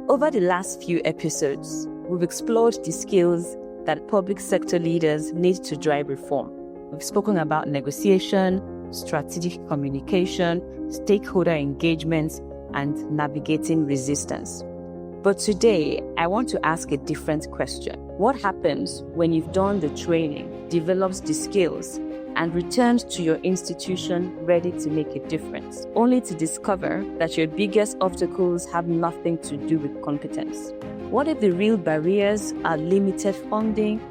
Over the last few episodes, we've explored the skills that public sector leaders need to drive reform. We've spoken about negotiation, strategic communication, stakeholder engagement, and navigating resistance. But today, I want to ask a different question. What happens when you've done the training, developed the skills, and returned to your institution ready to make a difference, only to discover that your biggest obstacles have nothing to do with competence? What if the real barriers are limited funding,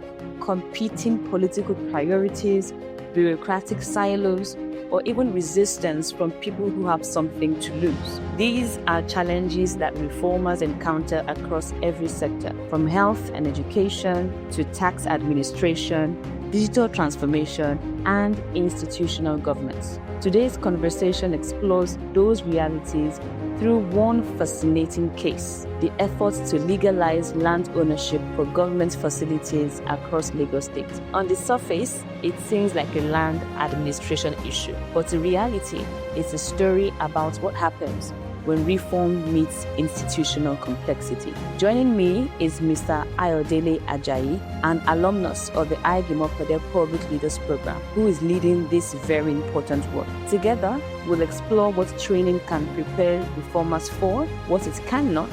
competing political priorities, bureaucratic silos, or even resistance from people who have something to lose? These are challenges that reformers encounter across every sector, from health and education to tax administration, digital transformation, and institutional governance. Today's conversation explores those realities through one fascinating case: the efforts to legalize land ownership for government facilities across Lagos State. On the surface, it seems like a land administration issue, but in reality, it's a story about what happens when reform meets institutional complexity. Joining me is Mr. Ayodele Ajayi, an alumnus of the Aig-Imoukhuede Public Leaders Programme, who is leading this very important work. Together, we'll explore what training can prepare reformers for, what it cannot,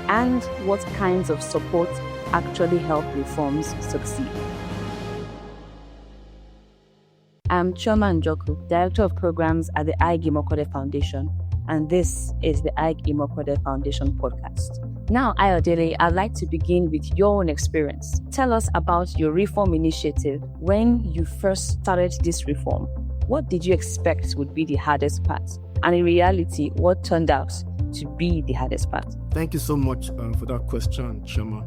and what kinds of support actually help reforms succeed. I'm Chioma Njoku, Director of Programs at the Aig-Imoukhuede Foundation, and this is the Aig-Imoukhuede Foundation podcast. Now, Ayodele, I'd like to begin with your own experience. Tell us about your reform initiative. When you first started this reform, what did you expect would be the hardest part? And in reality, what turned out to be the hardest part? Thank you so much for that question, Chioma.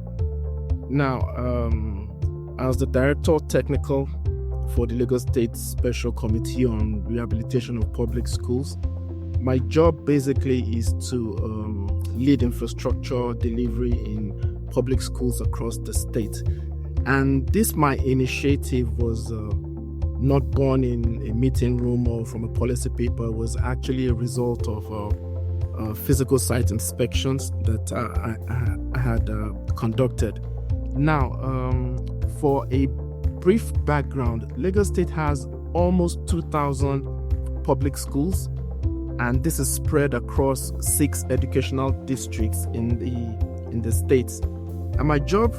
Now, as the Director of Technical for the Lagos State Special Committee on Rehabilitation of Public Schools, my job basically is to lead infrastructure delivery in public schools across the state. And this, my initiative, was not born in a meeting room or from a policy paper. It was actually a result of physical site inspections that I had conducted. Now, for a brief background, Lagos State has almost 2,000 public schools, and this is spread across 6 educational districts in the states. And my job,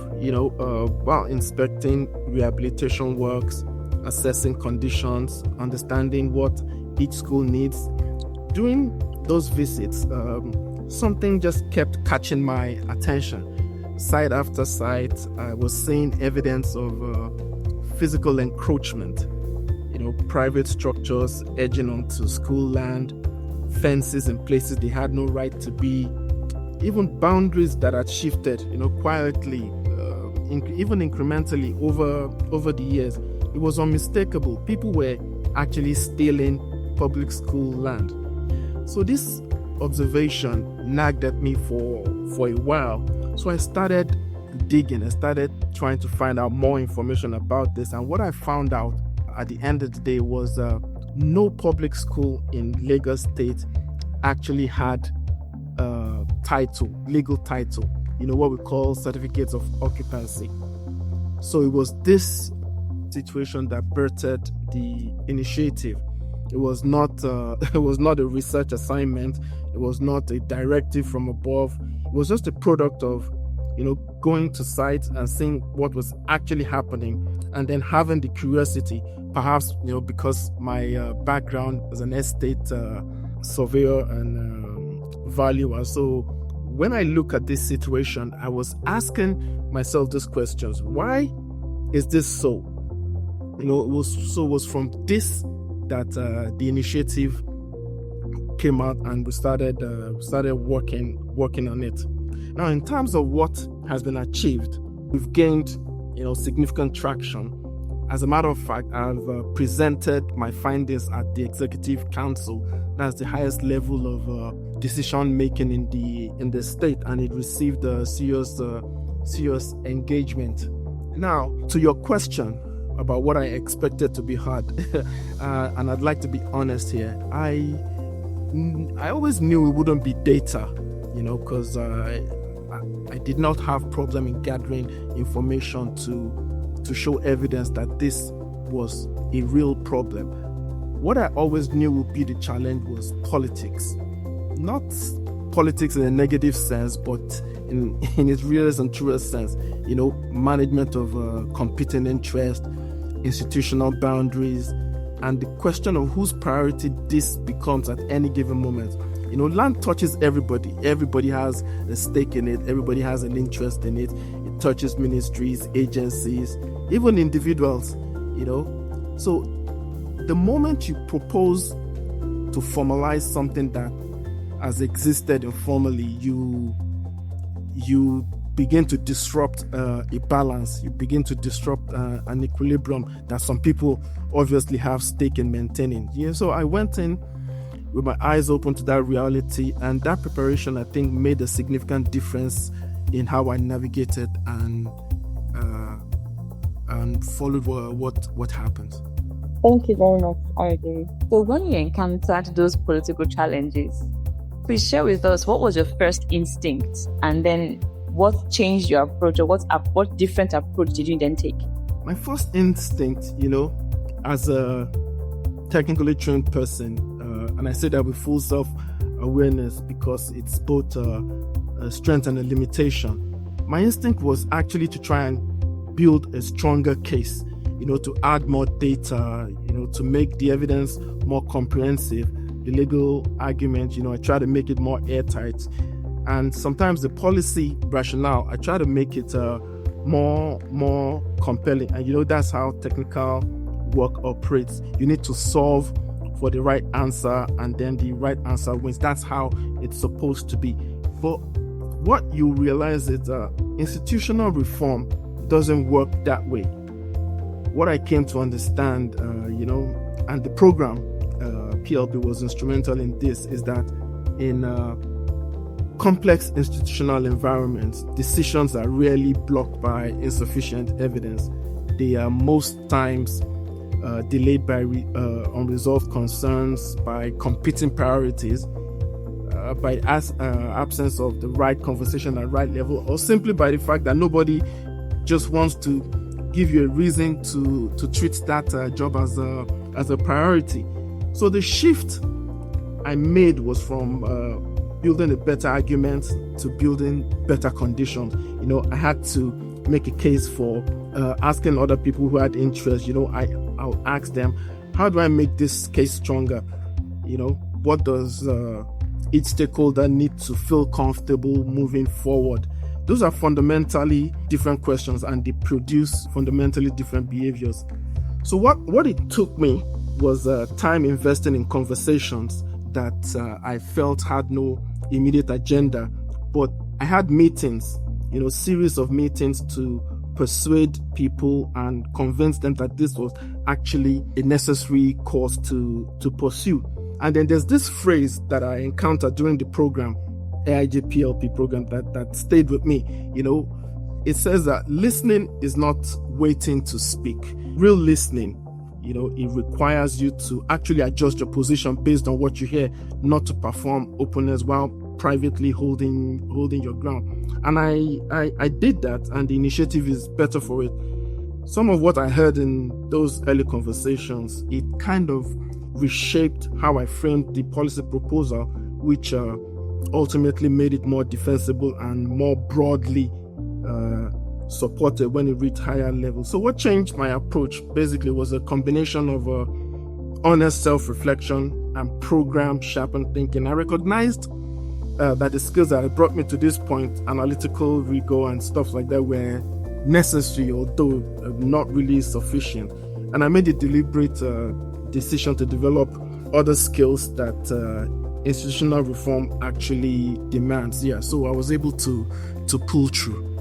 while inspecting rehabilitation works, assessing conditions, understanding what each school needs, during those visits, something just kept catching my attention. Site after site, I was seeing evidence of physical encroachment, private structures edging onto school land, fences in places they had no right to be, even boundaries that had shifted, quietly, even incrementally over the years. It was unmistakable. People were actually stealing public school land. So this observation nagged at me for a while. So I started digging. I started trying to find out more information about this. And what I found out at the end of the day was no public school in Lagos State actually had legal title, what we call certificates of occupancy. So it was this situation that birthed the initiative. It was not a research assignment. It was not a directive from above. It was just a product of going to sites and seeing what was actually happening, and then having the curiosity, perhaps because my background as an estate surveyor and valuer. So when I look at this situation, I was asking myself these questions: why is this so? It was from this that the initiative came out, and we started working on it. Now, in terms of what has been achieved, we've gained significant traction. As a matter of fact, I've presented my findings at the Executive Council. That's the highest level of decision making in the state, and it received serious engagement. Now, to your question about what I expected to be hard, and I'd like to be honest here. I always knew it wouldn't be data, because I did not have problem in gathering information to show evidence that this was a real problem. What I always knew would be the challenge was politics. Not politics in a negative sense, but in its realest and truest sense, management of competing interests, institutional boundaries, and the question of whose priority this becomes at any given moment. Land touches everybody. Everybody has a stake in it. Everybody has an interest in it. It touches ministries, agencies, even individuals, So the moment you propose to formalize something that has existed informally, you begin to disrupt a balance. You begin to disrupt an equilibrium that some people obviously have stake in maintaining. So I went in with my eyes open to that reality, and that preparation, I think, made a significant difference in how I navigated and followed what happened. Thank you very much, Ayodele. So when you encountered those political challenges, please share with us what was your first instinct, and then what changed your approach, or what different approach did you then take? My first instinct, as a technically trained person, and I say that with full self-awareness because it's both a strength and a limitation. My instinct was actually to try and build a stronger case, to add more data, to make the evidence more comprehensive, the legal argument, I try to make it more airtight. And sometimes the policy rationale, I try to make it more compelling. And that's how technical work operates. You need to solve for the right answer, and then the right answer wins. That's how it's supposed to be. But what you realize is institutional reform doesn't work that way. What I came to understand, and the program, PLP, was instrumental in this, is that in complex institutional environments, decisions are rarely blocked by insufficient evidence. They are most times delayed by unresolved concerns, by competing priorities, by absence of the right conversation at right level, or simply by the fact that nobody just wants to give you a reason to treat that job as a priority. So the shift I made was from building a better argument to building better conditions. I had to make a case for asking other people who had interest. I'll ask them, how do I make this case stronger? What does each stakeholder need to feel comfortable moving forward? Those are fundamentally different questions, and they produce fundamentally different behaviors. So what it took me was time investing in conversations that I felt had no immediate agenda, but I had meetings, series of meetings to persuade people and convince them that this was actually a necessary course to pursue. And then there's this phrase that I encountered during the program, AIJ-PLP program, that stayed with me. It says that listening is not waiting to speak. Real listening, it requires you to actually adjust your position based on what you hear, not to perform openness while privately holding your ground. And I did that, and the initiative is better for it. Some of what I heard in those early conversations, it kind of reshaped how I framed the policy proposal, which ultimately made it more defensible and more broadly supported when it reached higher levels. So what changed my approach basically was a combination of honest self-reflection and program sharpened thinking. I recognized that the skills that had brought me to this point, analytical rigor and stuff like that, were necessary, although not really sufficient. And I made a deliberate decision to develop other skills that institutional reform actually demands. So I was able to pull through.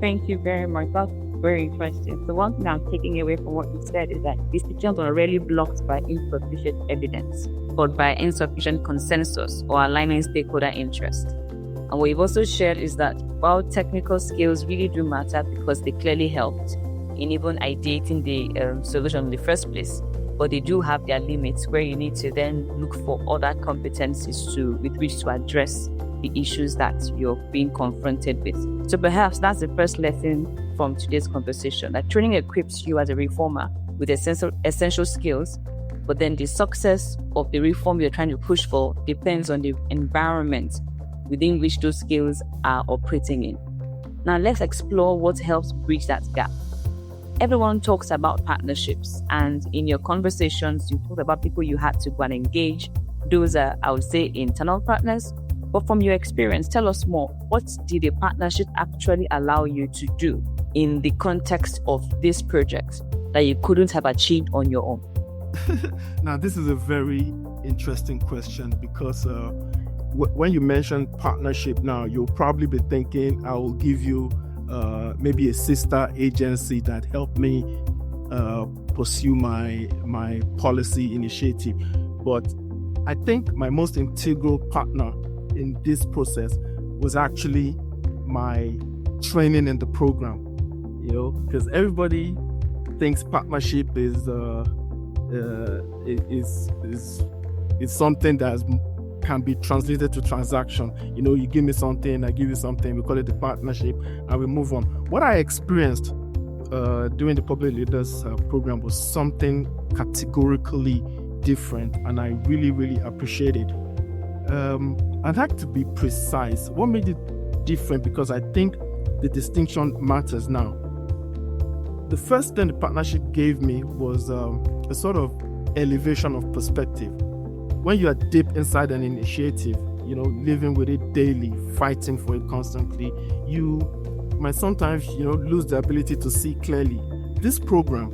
Thank you very much. That's very interesting. The one thing I'm taking away from what you said is that decisions are rarely blocked by insufficient evidence, but by insufficient consensus or aligning stakeholder interest. And what you've also shared is that while technical skills really do matter because they clearly helped in even ideating the solution in the first place, but they do have their limits where you need to then look for other competencies with which to address the issues that you're being confronted with. So perhaps that's the first lesson from today's conversation, that training equips you as a reformer with essential skills, but then the success of the reform you're trying to push for depends on the environment within which those skills are operating in. Now let's explore what helps bridge that gap. Everyone talks about partnerships, and in your conversations, you talked about people you had to go and engage. Those are, I would say, internal partners. But from your experience, tell us more. What did a partnership actually allow you to do in the context of this project that you couldn't have achieved on your own? Now, this is a very interesting question because when you mention partnership now, you'll probably be thinking, I will give you maybe a sister agency that helped me pursue my policy initiative. But I think my most integral partner in this process was actually my training in the program, because everybody thinks partnership is something that can be translated to transaction. You give me something, I give you something, we call it the partnership, and we move on. What I experienced during the Public Leaders Program was something categorically different, and I really, really appreciate it. I'd like to be precise. What made it different? Because I think the distinction matters now. The first thing the partnership gave me was a sort of elevation of perspective. When you are deep inside an initiative, living with it daily, fighting for it constantly, you might sometimes, lose the ability to see clearly. This program,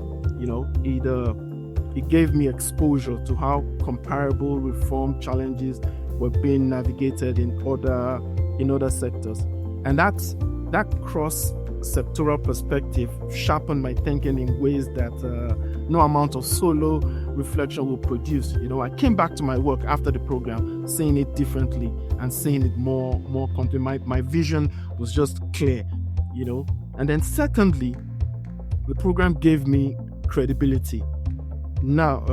it gave me exposure to how comparable reform challenges were being navigated in other sectors. And that cross-sectoral perspective sharpened my thinking in ways that no amount of solo reflection will produce. I came back to my work after the program, seeing it differently and seeing it more complete. My vision was just clear, And then secondly, the program gave me credibility. Now,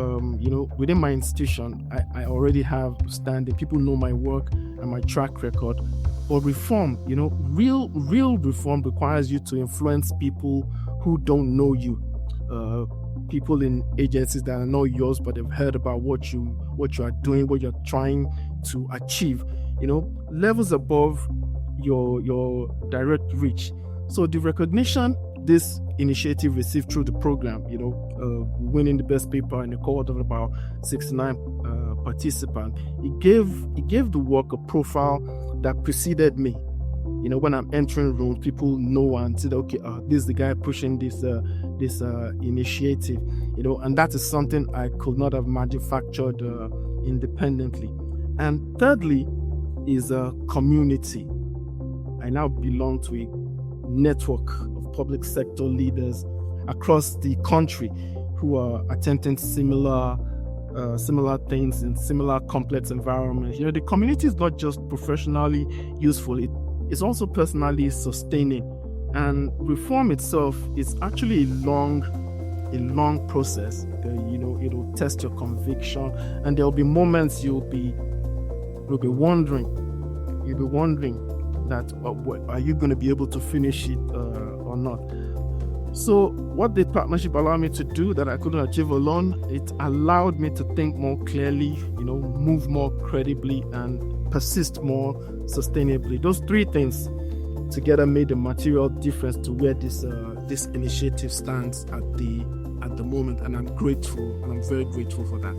within my institution, I already have standing. People know my work and my track record. But reform, real reform requires you to influence people who don't know you. People in agencies that are not yours, but they've heard about what you are doing, what you're trying to achieve. Levels above your direct reach. So the recognition this initiative received through the program, winning the best paper in a cohort of about 69 participants, it gave the work a profile that preceded me. When I'm entering rooms, people know and say, okay, this is the guy pushing this initiative, and that is something I could not have manufactured independently. And thirdly is a community. I now belong to a network of public sector leaders across the country who are attempting similar things in similar complex environments. The community is not just professionally useful, it's also personally sustaining. And reform itself is actually a long process. It'll test your conviction, and there'll be moments you'll be wondering that are you going to be able to finish it or not. So what did partnership allow me to do that I couldn't achieve alone? It allowed me to think more clearly, move more credibly, and persist more sustainably. Those three things together made a material difference to where this initiative stands at the moment, and I'm grateful, and I'm very grateful for that.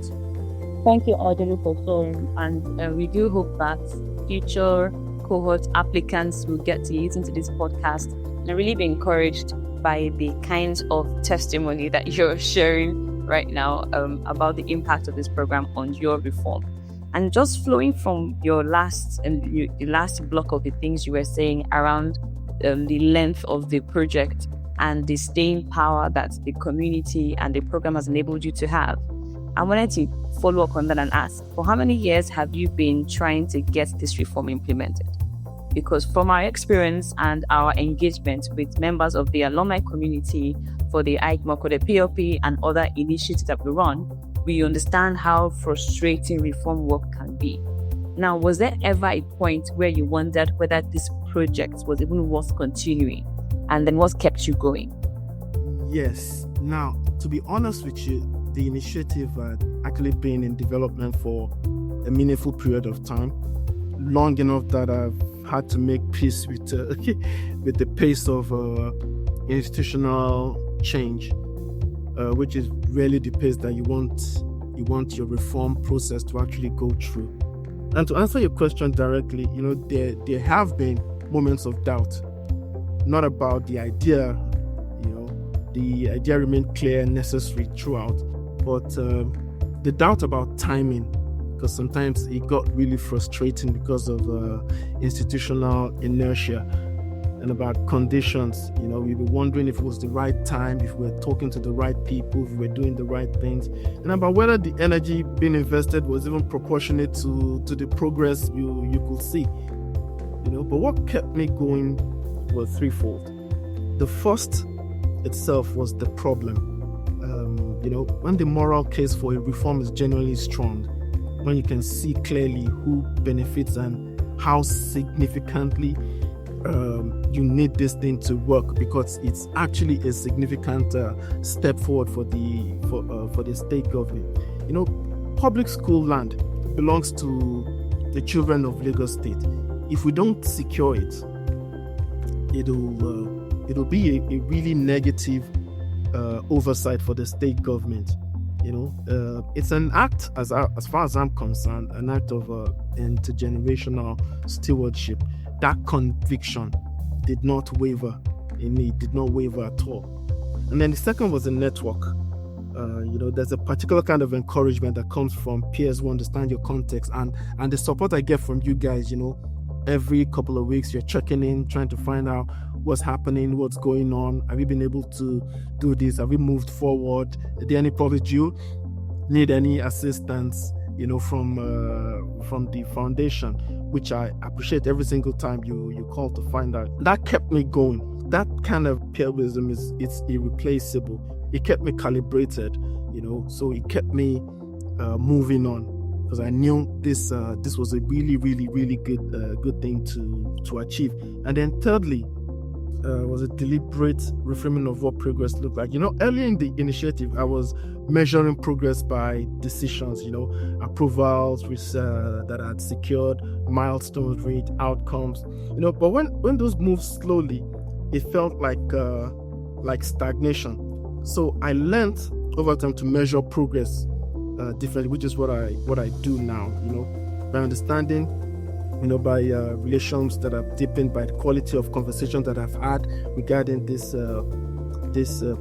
Thank you, Ayodele, for sharing. And we do hope that future cohort applicants will get to listen to this podcast and really be encouraged by the kinds of testimony that you're sharing right now about the impact of this program on your reform. And just flowing from your the last block of the things you were saying around the length of the project and the staying power that the community and the program has enabled you to have, I wanted to follow up on that and ask, for how many years have you been trying to get this reform implemented? because from our experience and our engagement with members of the alumni community for the Aig-Imoukhuede PLP and other initiatives that we run, we understand how frustrating reform work can be. Now, was there ever a point where you wondered whether this project was even worth continuing? And then what kept you going? Yes. Now, to be honest with you, the initiative had actually been in development for a meaningful period of time, long enough that I've had to make peace with the pace of institutional change, which is really the pace that you want your reform process to actually go through. And to answer your question directly, there have been moments of doubt, not about the idea. The idea remained clear and necessary throughout, but the doubt about timing, because sometimes it got really frustrating because of institutional inertia, and about conditions. We were wondering if it was the right time, if we were talking to the right people, if we were doing the right things, and about whether the energy being invested was even proportionate to the progress you could see. But what kept me going was threefold. The first itself was the problem. When the moral case for a reform is genuinely strong, when you can see clearly who benefits and how significantly you need this thing to work, because it's actually a significant step forward for the state government. Public school land belongs to the children of Lagos State. If we don't secure it, it'll be a really negative oversight for the state government. It's an act, as far as I'm concerned, an act of intergenerational stewardship. That conviction did not waver in me, did not waver at all. And then the second was a network. There's a particular kind of encouragement that comes from peers who understand your context, and the support I get from you guys. Every couple of weeks you're checking in, trying to find out what's happening, what's going on. Have you been able to do this? Have we moved forward? Are there any problems? You need any assistance, from the foundation, which I appreciate every single time you call to find out. That kept me going. That kind of peer wisdom it's irreplaceable. It kept me calibrated, so it kept me moving on, because I knew this was a really, really, really good thing to achieve. And then thirdly, was a deliberate reframing of what progress looked like. Earlier in the initiative, I was measuring progress by decisions, approvals that I had secured, milestones reached, outcomes, but when those moved slowly, it felt like stagnation. So I learned over time to measure progress differently, which is what I do now, by understanding, by relations that have deepened, by the quality of conversation that I've had regarding this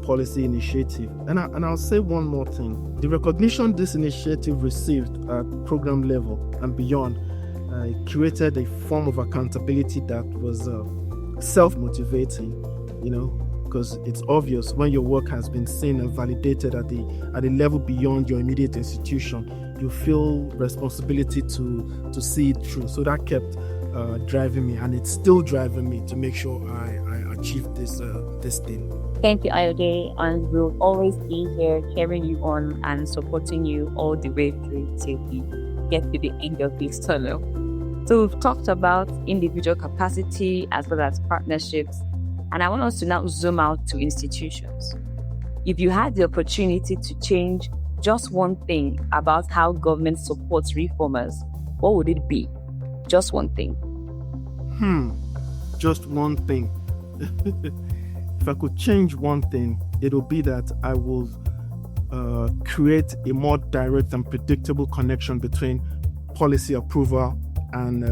policy initiative. And I'll say one more thing. The recognition this initiative received at program level and beyond created a form of accountability that was self-motivating, because it's obvious when your work has been seen and validated at a level beyond your immediate institution, you feel responsibility to see it through. So that kept driving me, and it's still driving me to make sure I achieve this thing. Thank you, Ayodele, and we'll always be here cheering you on and supporting you all the way through till we get to the end of this tunnel. So we've talked about individual capacity as well as partnerships, and I want us to now zoom out to institutions. If you had the opportunity to change just one thing about how government supports reformers, what would it be? Just one thing. Just one thing. If I could change one thing, it'll be that I will create a more direct and predictable connection between policy approval and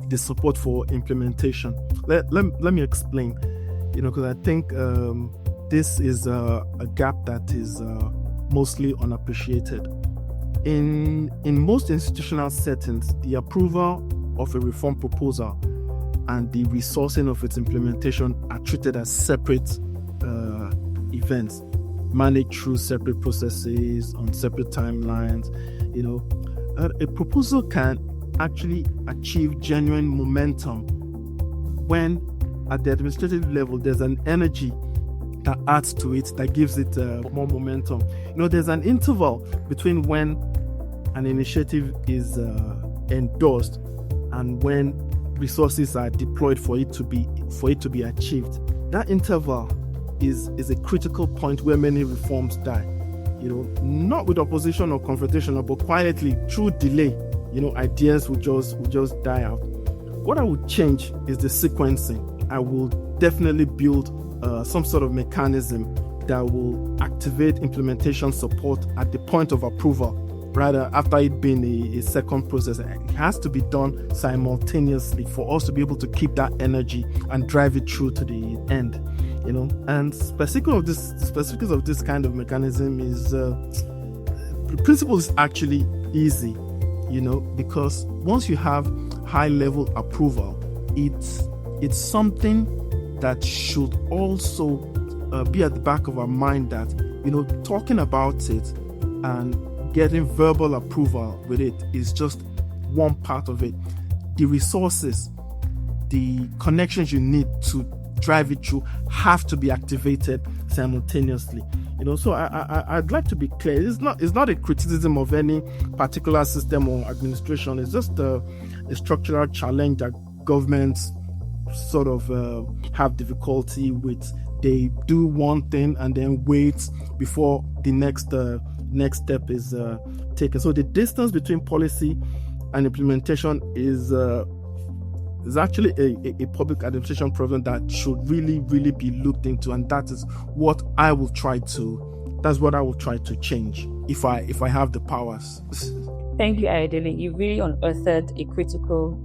the support for implementation. Let me explain. Because I think this is a gap that is mostly unappreciated. In most institutional settings, the approval of a reform proposal and the resourcing of its implementation are treated as separate events, managed through separate processes on separate timelines. A proposal can actually achieve genuine momentum when at the administrative level there's an energy that adds to it, that gives it more momentum. There's an interval between when an initiative is endorsed and when resources are deployed for it to be achieved. That interval is a critical point where many reforms die. Not with opposition or confrontation, but quietly through delay. Ideas will just die out. What I would change is the sequencing. I will definitely build some sort of mechanism that will activate implementation support at the point of approval, rather after it being a second process. It has to be done simultaneously for us to be able to keep that energy and drive it through to the end. And specifics of this kind of mechanism is the principle is actually easy, because once you have high level approval, it's something that should also be at the back of our mind, that talking about it and getting verbal approval with it is just one part of it. The resources, the connections you need to drive it through have to be activated simultaneously. So I'd like to be clear. It's not a criticism of any particular system or administration. It's just a structural challenge that governments sort of have difficulty with. They do one thing and then wait before the next step is taken. So the distance between policy and implementation is actually a public administration problem that should really, really be looked into, and that is what I will try to change if I have the powers. Thank you, Ayodele. You really unearthed a critical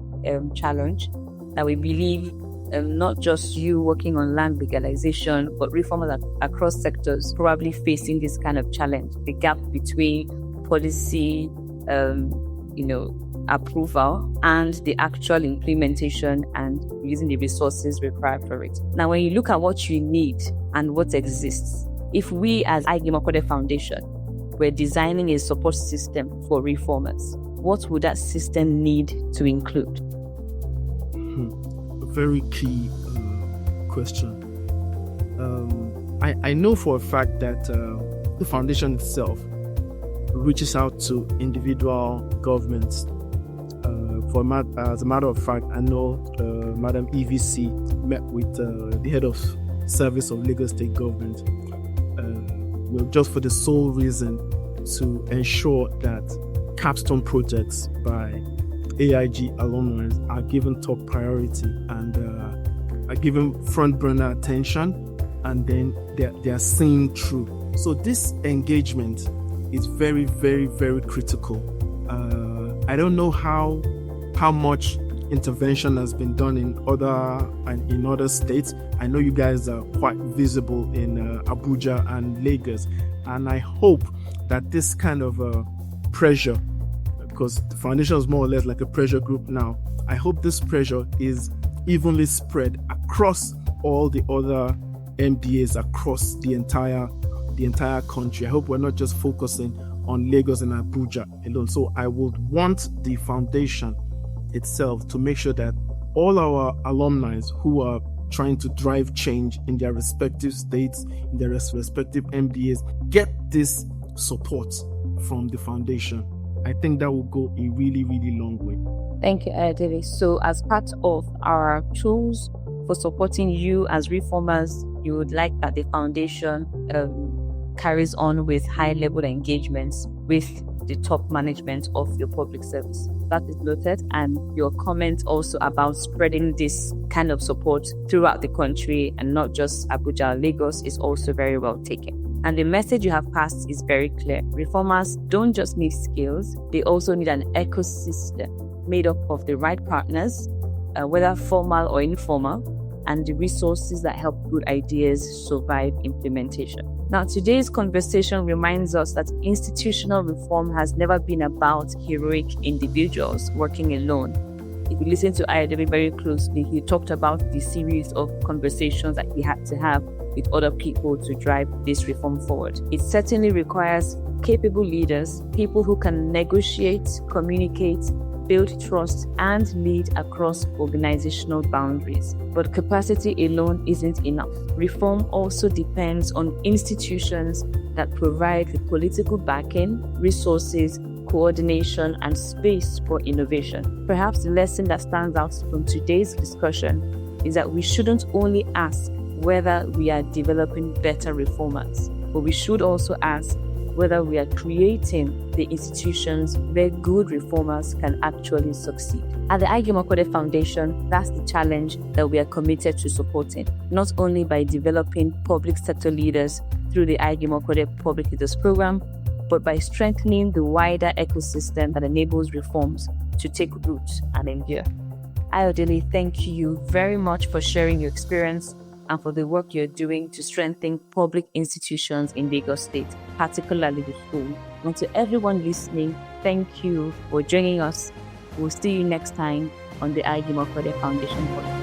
challenge that we believe not just you working on land legalization, but reformers across sectors probably facing this kind of challenge, the gap between policy, approval and the actual implementation and using the resources required for it. Now, when you look at what you need and what exists, if we as Aig-Imoukhuede Foundation were designing a support system for reformers, what would that system need to include? A very key question. I know for a fact that the foundation itself reaches out to individual governments. As a matter of fact, I know Madam EVC met with the head of service of Lagos State government, just for the sole reason to ensure that capstone projects by AIG alumnus are given top priority and are given front burner attention, and then they are seen through. So this engagement is very, very, very critical. I don't know how much intervention has been done in other states. I know you guys are quite visible in Abuja and Lagos, and I hope that this kind of pressure, because the foundation is more or less like a pressure group now, I hope this pressure is evenly spread across all the other MDAs across the entire country. I hope we're not just focusing on Lagos and Abuja alone. So I would want the foundation itself to make sure that all our alumni who are trying to drive change in their respective states, in their respective MDAs, get this support from the foundation. I think that will go a really, really long way. Thank you, Ayodele. So as part of our tools for supporting you as reformers, you would like that the foundation carries on with high-level engagements with the top management of your public service. That is noted, and your comment also about spreading this kind of support throughout the country and not just Abuja or Lagos is also very well taken. And the message you have passed is very clear. Reformers don't just need skills, they also need an ecosystem made up of the right partners, whether formal or informal, and the resources that help good ideas survive implementation. Now, today's conversation reminds us that institutional reform has never been about heroic individuals working alone. If you listen to Ayodele very closely, he talked about the series of conversations that he had to have with other people to drive this reform forward. It certainly requires capable leaders, people who can negotiate, communicate, build trust and lead across organizational boundaries. But capacity alone isn't enough. Reform also depends on institutions that provide the political backing, resources, coordination, and space for innovation. Perhaps the lesson that stands out from today's discussion is that we shouldn't only ask whether we are developing better reformers, but we should also ask whether we are creating the institutions where good reformers can actually succeed. At the Aig-Imoukhuede Foundation, that's the challenge that we are committed to supporting, not only by developing public sector leaders through the Aig-Imoukhuede Public Leaders Programme, but by strengthening the wider ecosystem that enables reforms to take root and endure. Ayodele, thank you very much for sharing your experience and for the work you're doing to strengthen public institutions in Lagos State, particularly the school. And to everyone listening, thank you for joining us. We'll see you next time on the Aig-Imoukhuede Foundation podcast.